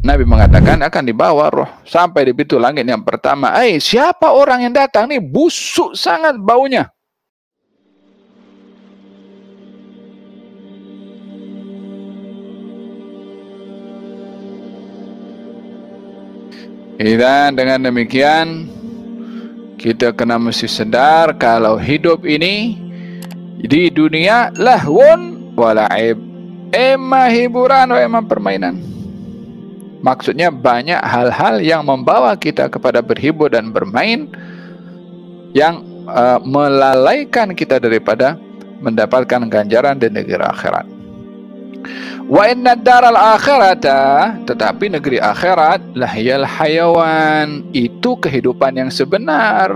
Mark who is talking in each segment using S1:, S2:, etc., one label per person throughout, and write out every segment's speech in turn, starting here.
S1: Nabi mengatakan akan dibawa roh sampai di pintu langit yang pertama. Siapa orang yang datang nih? Busuk sangat baunya. Dan dengan demikian kita kena mesti sedar kalau hidup ini di dunia lahwun wala'ib, emang hiburan atau emang permainan. Maksudnya banyak hal-hal yang membawa kita kepada berhibur dan bermain yang melalaikan kita daripada mendapatkan ganjaran di negeri akhirat. Wa inna daral akhirata, tetapi negeri akhirat lahyal hayawan, itu kehidupan yang sebenar.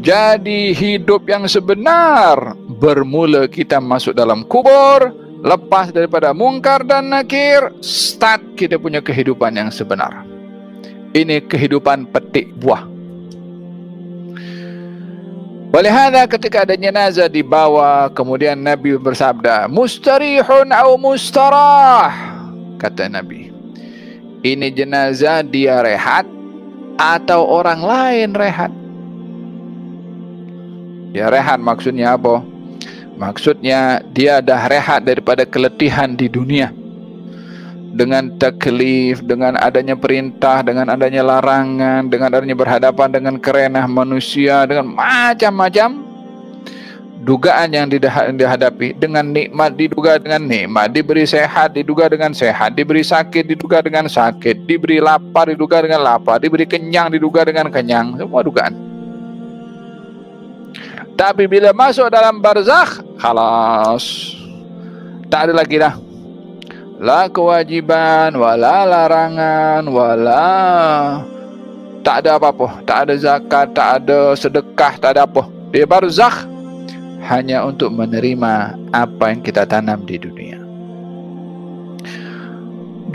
S1: Jadi hidup yang sebenar bermula kita masuk dalam kubur, lepas daripada mungkar dan nakir, start kita punya kehidupan yang sebenar. Ini kehidupan petik buah. Walihada ketika ada jenazah dibawa, kemudian Nabi bersabda, mustarihun au mustarah. Kata Nabi, ini jenazah dia rehat atau orang lain rehat. Ya rehat maksudnya apa? Maksudnya dia dah rehat daripada keletihan di dunia. Dengan taklif, dengan adanya perintah, dengan adanya larangan, dengan adanya berhadapan dengan kerenah manusia, dengan macam-macam dugaan yang dihadapi. Dengan nikmat diduga dengan nikmat, diberi sehat diduga dengan sehat, diberi sakit diduga dengan sakit, diberi lapar diduga dengan lapar, diberi kenyang diduga dengan kenyang. Semua dugaan. Tapi bila masuk dalam barzakh, khalas, tak ada lagi dah. La kewajiban, wala larangan, wala tak ada apa-apa, tak ada zakat, tak ada sedekah, tak ada apa. Di barzakh hanya untuk menerima apa yang kita tanam di dunia.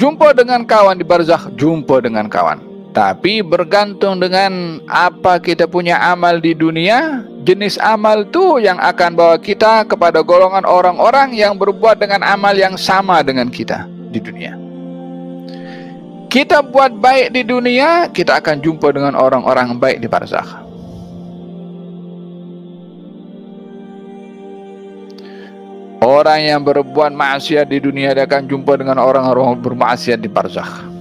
S1: Jumpa dengan kawan di barzakh, jumpa dengan kawan. Tapi bergantung dengan apa kita punya amal di dunia, jenis amal tu yang akan bawa kita kepada golongan orang-orang yang berbuat dengan amal yang sama dengan kita di dunia. Kita buat baik di dunia, kita akan jumpa dengan orang-orang baik di barzakh. Orang yang berbuat maksiat di dunia, dia akan jumpa dengan orang-orang bermaksiat di barzakh.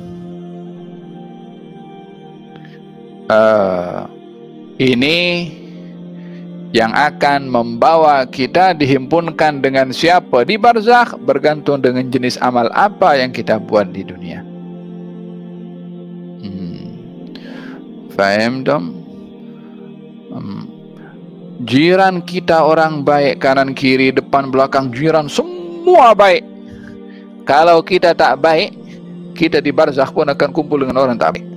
S1: Ini yang akan membawa kita dihimpunkan dengan siapa di barzakh bergantung dengan jenis amal apa yang kita buat di dunia. Faham dong? Jiran kita orang baik, kanan kiri depan belakang jiran semua baik. Kalau kita tak baik, kita di barzakh pun akan kumpul dengan orang tak baik.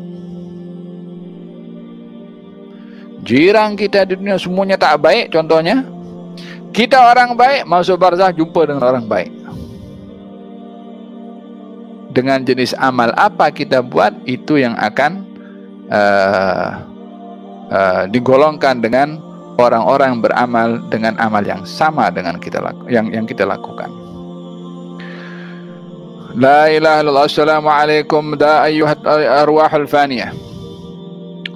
S1: Jiran kita di dunia semuanya tak baik, contohnya kita orang baik, masuk barzakh jumpa dengan orang baik. Dengan jenis amal apa kita buat, itu yang akan digolongkan dengan orang-orang yang beramal dengan amal yang sama dengan yang kita lakukan. La ilaha illallah. Assalamualaikum da ayyuhat arwahul faniyah.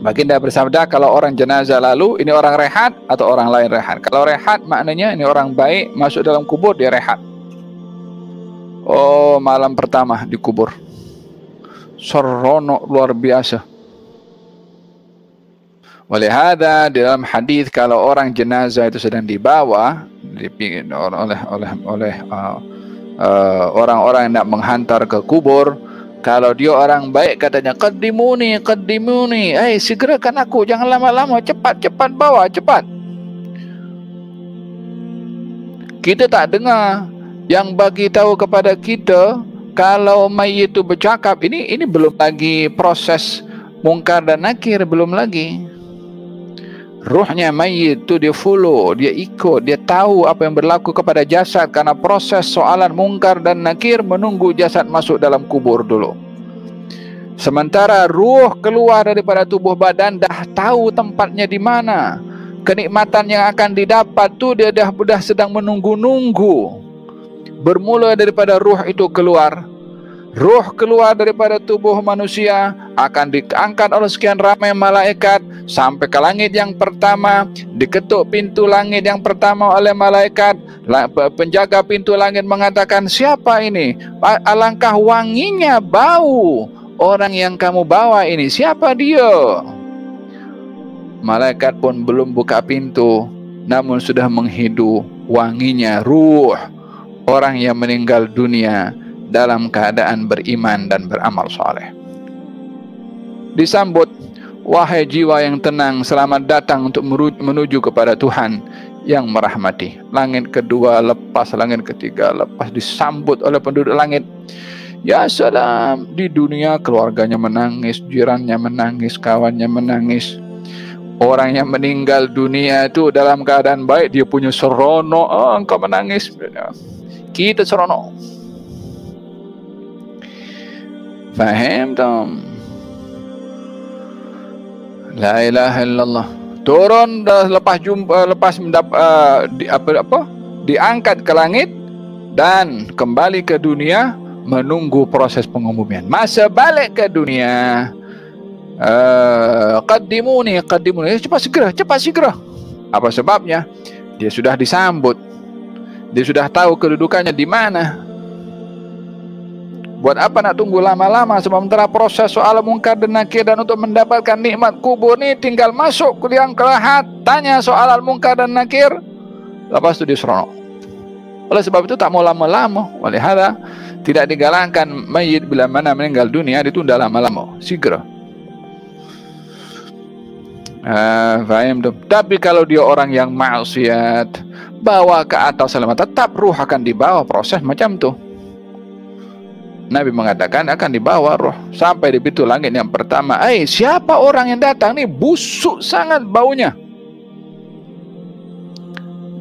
S1: Baginda bersabda, kalau orang jenazah lalu, ini orang rehat atau orang lain rehat. Kalau rehat maknanya ini orang baik, masuk dalam kubur dia rehat. Oh, malam pertama di kubur, seronok luar biasa. Walihada di dalam hadis, kalau orang jenazah itu sedang dibawa oleh orang-orang yang nak menghantar ke kubur, kalau dia orang baik katanya, qaddimuni, qaddimuni, segerakan aku, jangan lama-lama, cepat bawa, cepat. Kita tak dengar yang bagi tahu kepada kita kalau mayit itu bercakap. Ini belum lagi proses mungkar dan nakir, belum lagi. Ruhnya mayit itu dia follow, dia ikut, dia tahu apa yang berlaku kepada jasad, karena proses soalan mungkar dan nakir menunggu jasad masuk dalam kubur dulu. Sementara ruh keluar daripada tubuh badan dah tahu tempatnya di mana. Kenikmatan yang akan didapat tu dia dah sedang menunggu-nunggu. Bermula daripada ruh itu keluar, Ruh keluar daripada tubuh manusia, akan diangkat oleh sekian ramai malaikat sampai ke langit yang pertama, diketuk pintu langit yang pertama oleh malaikat. Penjaga pintu langit mengatakan, siapa ini? Alangkah wanginya bau orang yang kamu bawa ini, siapa dia? Malaikat pun belum buka pintu, namun sudah menghidu wanginya ruh orang yang meninggal dunia dalam keadaan beriman dan beramal soleh. Disambut, wahai jiwa yang tenang, selamat datang untuk menuju kepada Tuhan yang merahmati. Langit kedua lepas, langit ketiga lepas, disambut oleh penduduk langit. Ya salam, di dunia keluarganya menangis, jirannya menangis, kawannya menangis. Orang yang meninggal dunia itu dalam keadaan baik, dia punya serono, oh, engkau menangis, kita serono. Faham tom? La ilaha illallah. Turun lepas jumpa, lepas diangkat ke langit dan kembali ke dunia menunggu proses pengumuman. Masa balik ke dunia, qaddimuni, cepat segera. Apa sebabnya? Dia sudah disambut. Dia sudah tahu kedudukannya di mana. Buat apa nak tunggu lama-lama sementara proses soal mungkar dan nakir, dan untuk mendapatkan nikmat kubur ni tinggal masuk ke liang kelahat, tanya soal mungkar dan nakir, lepas itu diseronok. Oleh sebab itu tak mau lama-lama. Walihada tidak digalakkan mayit bila mana meninggal dunia ditunda lama-lama, segera. Faham tu. Tapi kalau dia orang yang maksiat, bawa ke atas selamat, tetap ruh akan dibawa proses macam tu. Nabi mengatakan akan dibawa roh sampai di pintu langit yang pertama. Siapa orang yang datang ni? Busuk sangat baunya,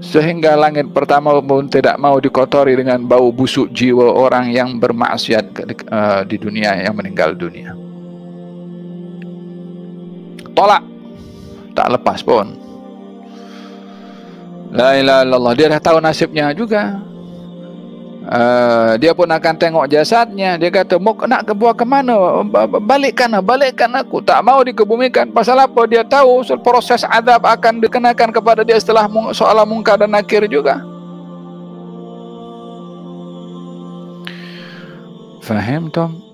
S1: sehingga langit pertama pun tidak mau dikotori dengan bau busuk jiwa orang yang bermaksiat di dunia, yang meninggal dunia. Tolak, tak lepas pun. La ilaha illallah. Dia dah tahu nasibnya juga. Dia pun akan tengok jasadnya. Dia kata, mau nak kebuah ke mana? Balikkan aku. Tak mau dikebumikan. Pasal apa? Dia tahu proses azab akan dikenakan kepada dia setelah soal mungkar dan nakir juga. Faham tom?